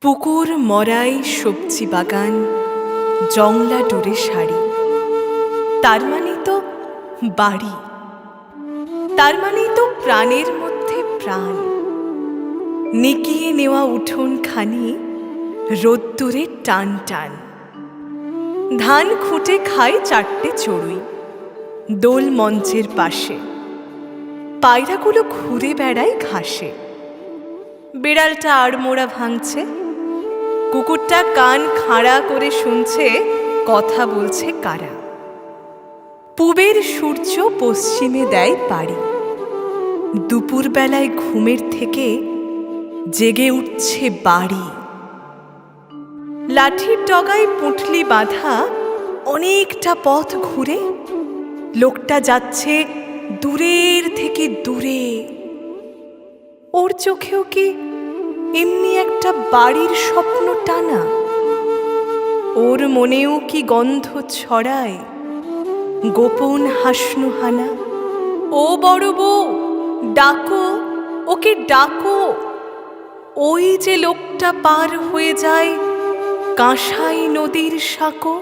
পুকুর মরাই সবজি বাগান জংলা ডোরে শাড়ি, তার মানেই তো বাড়ি, তার মানেই তো প্রাণের মধ্যে প্রাণ। নিকিয়ে নেওয়া উঠোন খানি রোদ্দুরে টান টান। ধান খুঁটে খায় চারটে চড়ুই দোল মঞ্চের পাশে। পায়রাগুলো ঘুরে বেড়ায় ঘাসে। বিড়ালটা আড়মোড়া ভাঙছে, কুকুরটা কান খাড়া করে শুনছে কথা বলছে কারা। পূবের সূর্য পশ্চিমে দেয় পাড়ি, দুপুরবেলায় ঘুমের থেকে জেগে উঠছে বাড়ি। লাঠির ডগায় পুঁটলি বাঁধা অনেকটা পথ ঘুরে লোকটা যাচ্ছে দূরের থেকে দূরে। ওর চোখেও কি এমনি একটা বাড়ির স্বপ্ন টানা? ওর মনেও কি গন্ধ ছড়ায় গোপন হাসনুহানা? ও বড় বউ, ডাকো, ওকে ডাকো। ওই যে লোকটা পার হয়ে যায় কাঁসাই নদীর সাঁকো।